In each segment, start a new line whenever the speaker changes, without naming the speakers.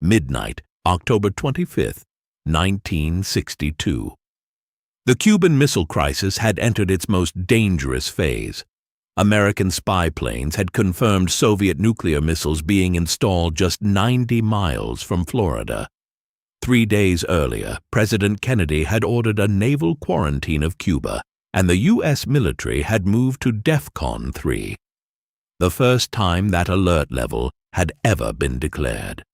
Midnight, October 25, 1962. The Cuban Missile Crisis had entered its most dangerous phase. American spy planes had confirmed Soviet nuclear missiles being installed just 90 miles from Florida. 3 days earlier, President Kennedy had ordered a naval quarantine of Cuba, and the U.S. military had moved to DEFCON 3, the first time that alert level had ever been declared.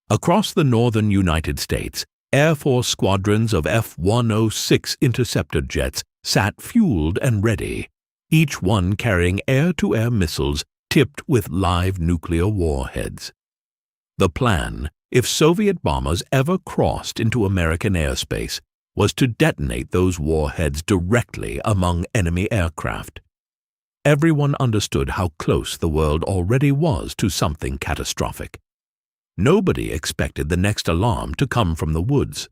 Across the northern United States, Air Force squadrons of F-106 interceptor jets sat fueled and ready, each one carrying air-to-air missiles tipped with live nuclear warheads. The plan, if Soviet bombers ever crossed into American airspace, was to detonate those warheads directly among enemy aircraft. Everyone understood how close the world already was to something catastrophic. Nobody expected the next alarm to come from the woods.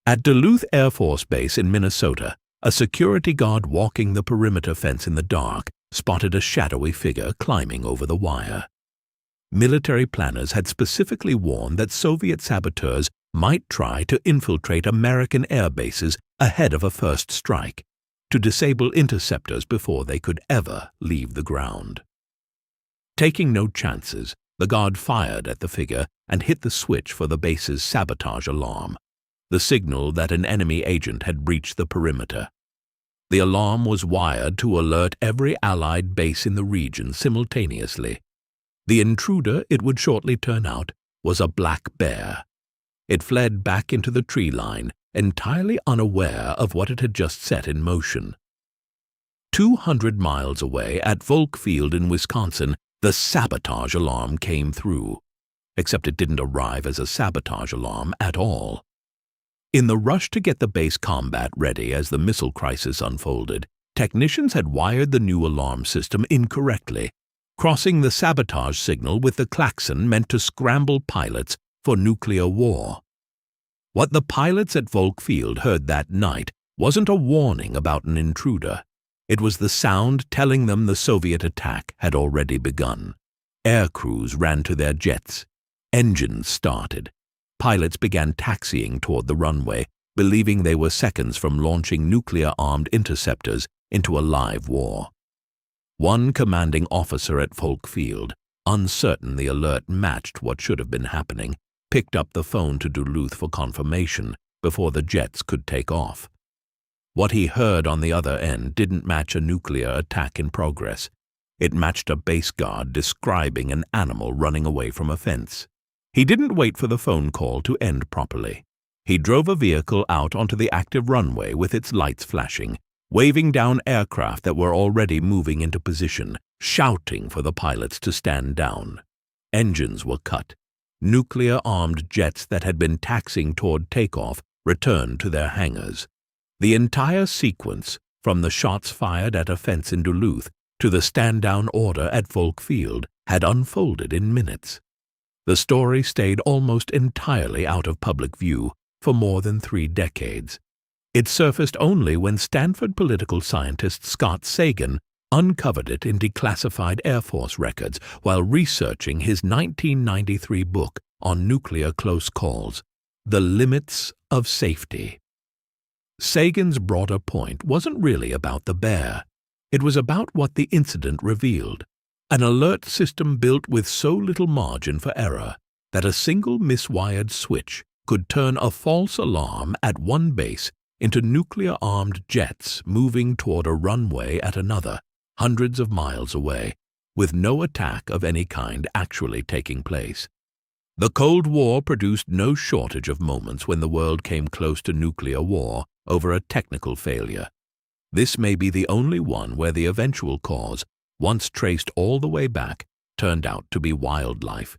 At Duluth Air Force Base in Minnesota, a security guard walking the perimeter fence in the dark spotted a shadowy figure climbing over the wire. Military planners had specifically warned that Soviet saboteurs might try to infiltrate American air bases ahead of a first strike, to disable interceptors before they could ever leave the ground. Taking no chances, the guard fired at the figure and hit the switch for the base's sabotage alarm, the signal that an enemy agent had breached the perimeter. The alarm was wired to alert every Allied base in the region simultaneously. The intruder, it would shortly turn out, was a black bear. It fled back into the tree line, entirely unaware of what it had just set in motion. 200 miles away at Volk Field in Wisconsin, the sabotage alarm came through, except it didn't arrive as a sabotage alarm at all. In the rush to get the base combat ready as the missile crisis unfolded, technicians had wired the new alarm system incorrectly, crossing the sabotage signal with the klaxon meant to scramble pilots for nuclear war. What the pilots at Volk Field heard that night wasn't a warning about an intruder. It was the sound telling them the Soviet attack had already begun. Air crews ran to their jets. Engines started. Pilots began taxiing toward the runway, believing they were seconds from launching nuclear-armed interceptors into a live war. One commanding officer at Volk Field, uncertain the alert matched what should have been happening, picked up the phone to Duluth for confirmation before the jets could take off. What he heard on the other end didn't match a nuclear attack in progress. It matched a base guard describing an animal running away from a fence. He didn't wait for the phone call to end properly. He drove a vehicle out onto the active runway with its lights flashing, waving down aircraft that were already moving into position, shouting for the pilots to stand down. Engines were cut. Nuclear-armed jets that had been taxiing toward takeoff returned to their hangars. The entire sequence, from the shots fired at a fence in Duluth to the stand-down order at Volk Field, had unfolded in minutes. The story stayed almost entirely out of public view for more than 3 decades. It surfaced only when Stanford political scientist Scott Sagan uncovered it in declassified Air Force records while researching his 1993 book on nuclear close calls, The Limits of Safety. Sagan's broader point wasn't really about the bear. It was about what the incident revealed. An alert system built with so little margin for error that a single miswired switch could turn a false alarm at one base into nuclear-armed jets moving toward a runway at another, hundreds of miles away, with no attack of any kind actually taking place. The Cold War produced no shortage of moments when the world came close to nuclear war over a technical failure. This may be the only one where the eventual cause, once traced all the way back, turned out to be wildlife.